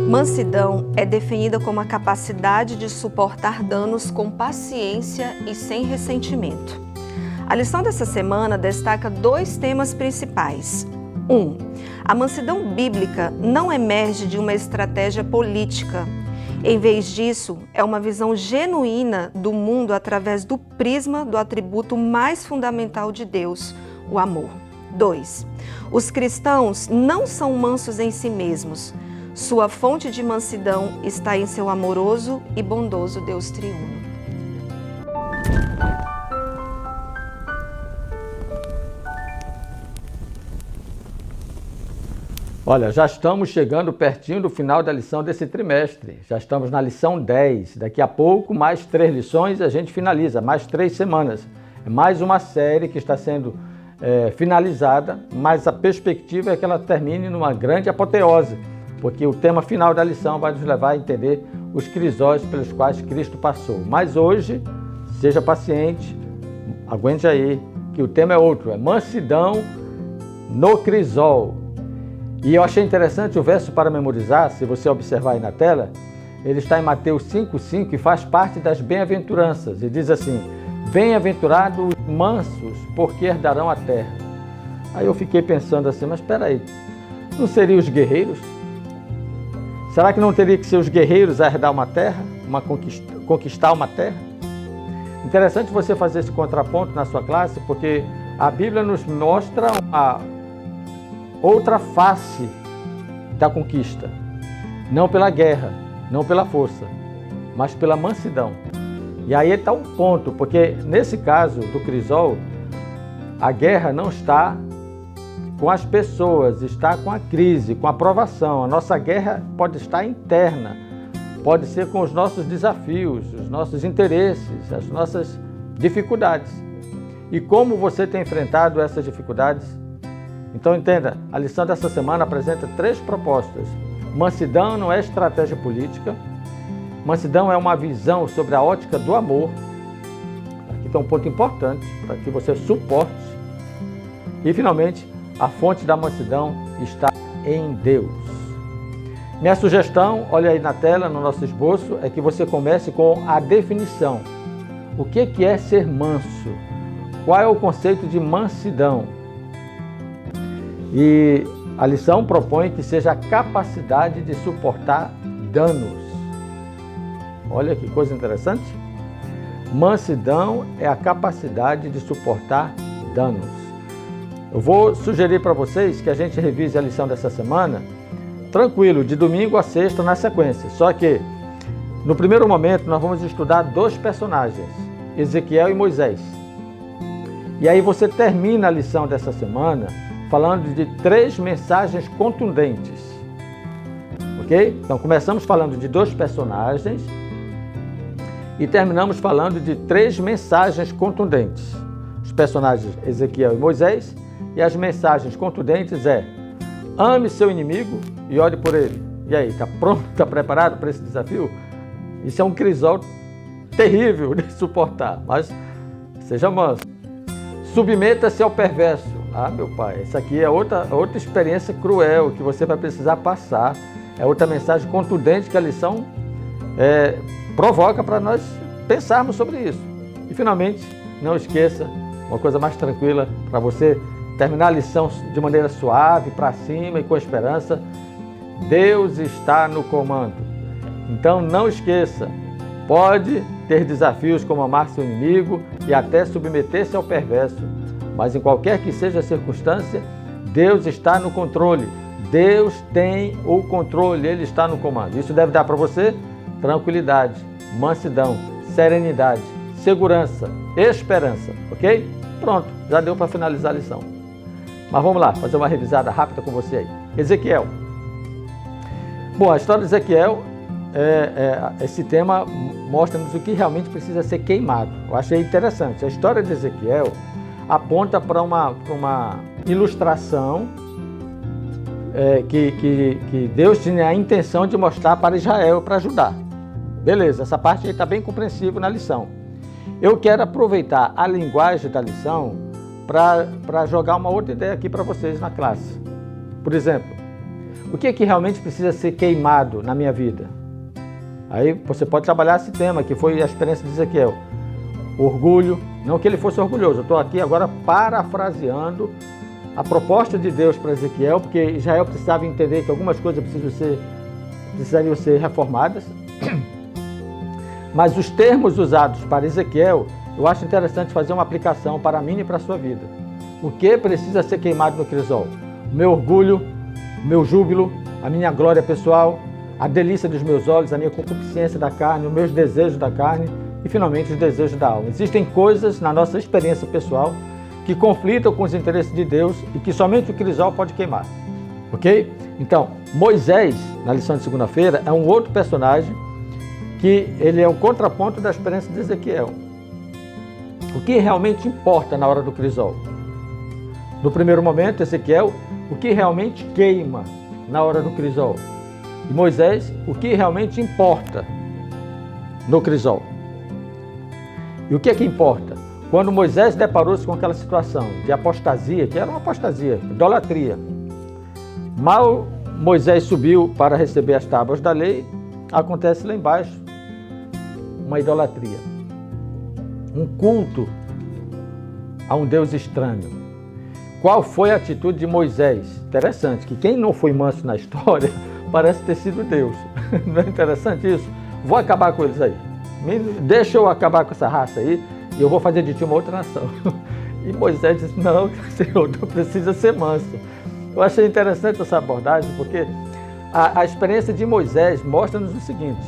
Mansidão é definida como a capacidade de suportar danos com paciência e sem ressentimento. A lição dessa semana destaca 2 temas principais. 1. A mansidão bíblica não emerge de uma estratégia política. Em vez disso, é uma visão genuína do mundo através do prisma do atributo mais fundamental de Deus, o amor. 2. Os cristãos não são mansos em si mesmos. Sua fonte de mansidão está em seu amoroso e bondoso Deus triuno. Olha, já estamos chegando pertinho do final da lição desse trimestre. Já estamos na lição 10. Daqui a pouco, mais 3 lições e a gente finaliza, mais 3 semanas. É mais uma série que está sendo finalizada, mas a perspectiva é que ela termine numa grande apoteose, porque o tema final da lição vai nos levar a entender os crisóis pelos quais Cristo passou. Mas hoje, seja paciente, aguente aí, que o tema é outro, é mansidão no crisol. E eu achei interessante o verso para memorizar, se você observar aí na tela, ele está em Mateus 5,5 e faz parte das bem-aventuranças. E diz assim: bem-aventurados os mansos, porque herdarão a terra. Aí eu fiquei pensando assim, mas espera aí, não seriam os guerreiros? Será que não teria que ser os guerreiros a herdar uma terra, conquistar uma terra? Interessante você fazer esse contraponto na sua classe, porque a Bíblia nos mostra uma outra face da conquista. Não pela guerra, não pela força, mas pela mansidão. E aí está um ponto, porque nesse caso do crisol, a guerra não está com as pessoas, está com a crise, com a provação. A nossa guerra pode estar interna, pode ser com os nossos desafios, os nossos interesses, as nossas dificuldades. E como você tem enfrentado essas dificuldades? Então entenda, a lição dessa semana apresenta 3 propostas. Mansidão não é estratégia política. Mansidão é uma visão sobre a ótica do amor. Aqui está um ponto importante para que você suporte. E finalmente, a fonte da mansidão está em Deus. Minha sugestão, olha aí na tela, no nosso esboço, é que você comece com a definição. O que é ser manso? Qual é o conceito de mansidão? E a lição propõe que seja a capacidade de suportar danos. Olha que coisa interessante. Mansidão é a capacidade de suportar danos. Eu vou sugerir para vocês que a gente revise a lição dessa semana, tranquilo, de domingo a sexta na sequência. Só que, no primeiro momento, nós vamos estudar 2 personagens, Ezequiel e Moisés. E aí você termina a lição dessa semana falando de 3 mensagens contundentes. Ok? Então, começamos falando de 2 personagens e terminamos falando de 3 mensagens contundentes. Os personagens Ezequiel e Moisés. E as mensagens contundentes ame seu inimigo e ore por ele. E aí, está pronto, está preparado para esse desafio? Isso é um crisol terrível de suportar, mas seja manso. Submeta-se ao perverso. Ah, meu pai, essa aqui é outra experiência cruel que você vai precisar passar. É outra mensagem contundente que a lição provoca para nós pensarmos sobre isso. E finalmente, não esqueça, uma coisa mais tranquila para você terminar a lição de maneira suave, para cima e com esperança. Deus está no comando. Então não esqueça, pode ter desafios como amar seu inimigo e até submeter-se ao perverso, mas em qualquer que seja a circunstância, Deus está no controle. Deus tem o controle, Ele está no comando. Isso deve dar para você tranquilidade, mansidão, serenidade, segurança, esperança, ok? Pronto, já deu para finalizar a lição. Mas vamos lá, fazer uma revisada rápida com você aí. Ezequiel. Bom, a história de Ezequiel, esse tema mostra-nos o que realmente precisa ser queimado. Eu achei interessante. A história de Ezequiel aponta para uma ilustração que Deus tinha a intenção de mostrar para Israel, para Judá. Beleza, essa parte aí está bem compreensível na lição. Eu quero aproveitar a linguagem da lição para jogar uma outra ideia aqui para vocês na classe. Por exemplo, O que é que realmente precisa ser queimado na minha vida? Aí você pode trabalhar esse tema, que foi a experiência de Ezequiel. Orgulho, não que ele fosse orgulhoso, eu estou aqui agora parafraseando a proposta de Deus para Ezequiel, porque Israel precisava entender que algumas coisas precisariam ser reformadas. Mas os termos usados para Ezequiel, eu acho interessante fazer uma aplicação para mim e para a sua vida. O que precisa ser queimado no crisol? O meu orgulho, o meu júbilo, a minha glória pessoal, a delícia dos meus olhos, a minha concupiscência da carne, os meus desejos da carne e, finalmente, os desejos da alma. Existem coisas na nossa experiência pessoal que conflitam com os interesses de Deus e que somente o crisol pode queimar. Ok? Então, Moisés, na lição de segunda-feira, é um outro personagem que ele é um contraponto da experiência de Ezequiel. O que realmente importa na hora do crisol? No primeiro momento, Ezequiel, o que realmente queima na hora do crisol? E Moisés, o que realmente importa no crisol? E o que é que importa? Quando Moisés deparou-se com aquela situação de apostasia, que era uma apostasia, idolatria, mal Moisés subiu para receber as tábuas da lei, acontece lá embaixo uma idolatria, um culto a um Deus estranho. Qual foi a atitude de Moisés? Interessante, que quem não foi manso na história parece ter sido Deus. Não é interessante isso? Vou acabar com eles aí. Deixa eu acabar com essa raça aí e eu vou fazer de ti uma outra nação. E Moisés disse, não, Senhor, tu precisa ser manso. Eu achei interessante essa abordagem porque a experiência de Moisés mostra-nos o seguinte,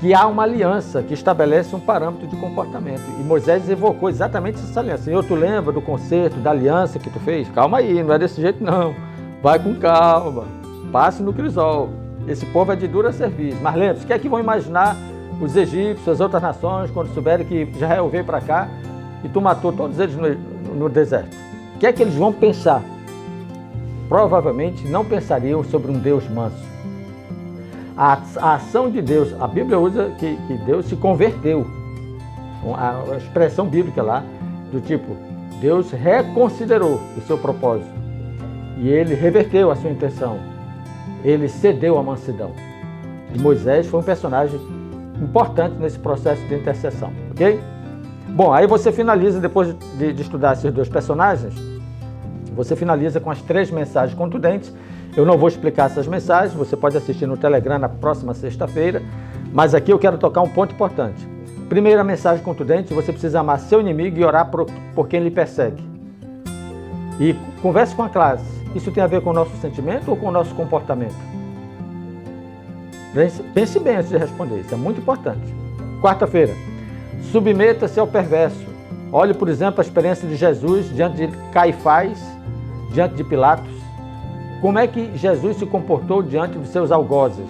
que há uma aliança que estabelece um parâmetro de comportamento. E Moisés evocou exatamente essa aliança. Senhor, tu lembra do concerto, da aliança que tu fez? Calma aí, não é desse jeito não. Vai com calma, passe no crisol. Esse povo é de dura serviço. Mas lembre-se, o que é que vão imaginar os egípcios, as outras nações, quando souberem que Israel veio para cá e tu matou todos eles no deserto? O que é que eles vão pensar? Provavelmente não pensariam sobre um Deus manso. A ação de Deus, a Bíblia usa que Deus se converteu. A expressão bíblica lá, do tipo, Deus reconsiderou o seu propósito. E ele reverteu a sua intenção. Ele cedeu à mansidão. E Moisés foi um personagem importante nesse processo de intercessão, ok? Bom, aí você finaliza, depois de estudar esses dois personagens, você finaliza com as 3 mensagens contundentes. Eu não vou explicar essas mensagens, você pode assistir no Telegram na próxima sexta-feira, mas aqui eu quero tocar um ponto importante. Primeira mensagem contundente, você precisa amar seu inimigo e orar por quem lhe persegue. E converse com a classe. Isso tem a ver com o nosso sentimento ou com o nosso comportamento? Pense bem antes de responder, isso é muito importante. Quarta-feira, submeta-se ao perverso. Olhe, por exemplo, a experiência de Jesus diante de Caifás, diante de Pilatos. Como é que Jesus se comportou diante dos seus algozes?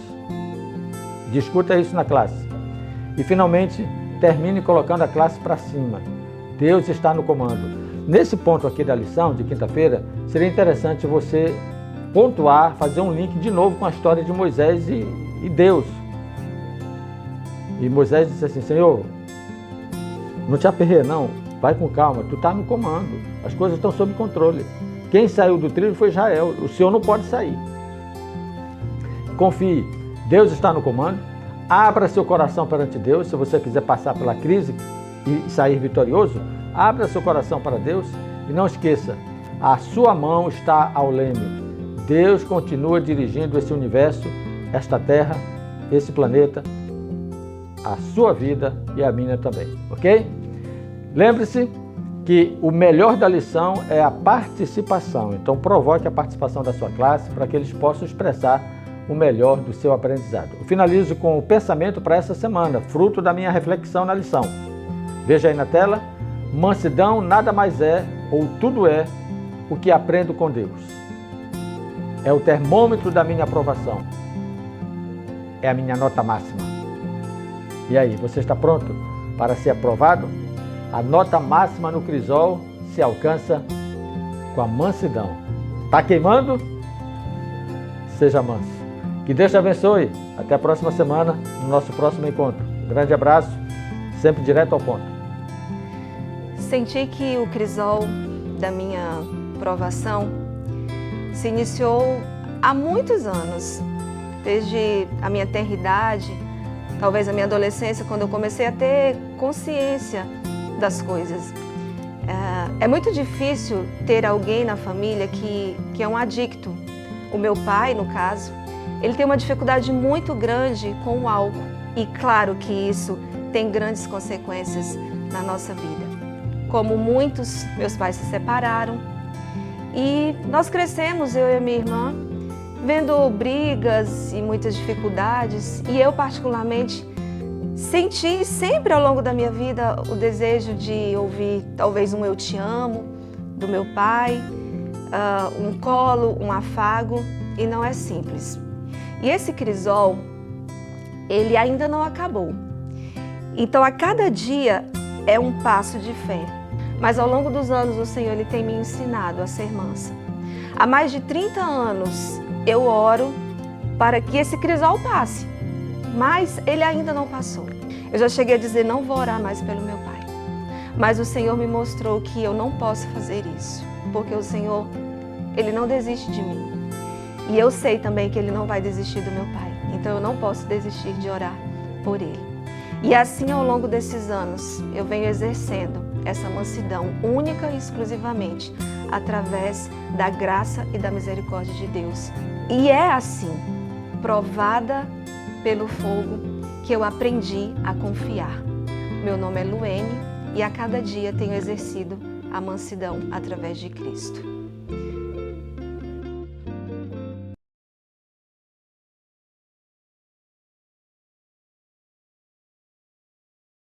Discuta isso na classe. E, finalmente, termine colocando a classe para cima. Deus está no comando. Nesse ponto aqui da lição, de quinta-feira, seria interessante você pontuar, fazer um link de novo com a história de Moisés e Deus. E Moisés disse assim, Senhor, não te aperreia não, vai com calma, tu está no comando, as coisas estão sob controle. Quem saiu do trilho foi Israel, o Senhor não pode sair. Confie, Deus está no comando, abra seu coração perante Deus, se você quiser passar pela crise e sair vitorioso, abra seu coração para Deus e não esqueça, a sua mão está ao leme. Deus continua dirigindo esse universo, esta terra, esse planeta, a sua vida e a minha também, ok? Lembre-se que o melhor da lição é a participação. Então, provoque a participação da sua classe para que eles possam expressar o melhor do seu aprendizado. Eu finalizo com o pensamento para essa semana, fruto da minha reflexão na lição. Veja aí na tela, mansidão nada mais é, ou tudo é, o que aprendo com Deus. É o termômetro da minha aprovação. É a minha nota máxima. E aí, você está pronto para ser aprovado? A nota máxima no crisol se alcança com a mansidão. Está queimando? Seja manso. Que Deus te abençoe. Até a próxima semana, no nosso próximo encontro. Um grande abraço, sempre direto ao ponto. Senti que o crisol da minha provação se iniciou há muitos anos, desde a minha tenra idade, talvez a minha adolescência, quando eu comecei a ter consciência das coisas. É muito difícil ter alguém na família que é um adicto. O meu pai, no caso, ele tem uma dificuldade muito grande com o álcool. E claro que isso tem grandes consequências na nossa vida. Como muitos, meus pais se separaram e nós crescemos, eu e a minha irmã, vendo brigas e muitas dificuldades. E eu, particularmente, senti sempre ao longo da minha vida o desejo de ouvir talvez um "eu te amo" do meu pai, um colo, um afago, e não é simples. E esse crisol, ele ainda não acabou. Então, a cada dia é um passo de fé. Mas ao longo dos anos, o Senhor ele tem me ensinado a ser mansa. Há mais de 30 anos, eu oro para que esse crisol passe, mas ele ainda não passou. Eu já cheguei a dizer, não vou orar mais pelo meu pai. Mas o Senhor me mostrou que eu não posso fazer isso, porque o Senhor, ele não desiste de mim. E eu sei também que ele não vai desistir do meu pai. Então eu não posso desistir de orar por ele. E assim, ao longo desses anos, eu venho exercendo essa mansidão única e exclusivamente através da graça e da misericórdia de Deus. E é assim, provada pelo fogo, que eu aprendi a confiar. Meu nome é Luene e a cada dia tenho exercido a mansidão através de Cristo.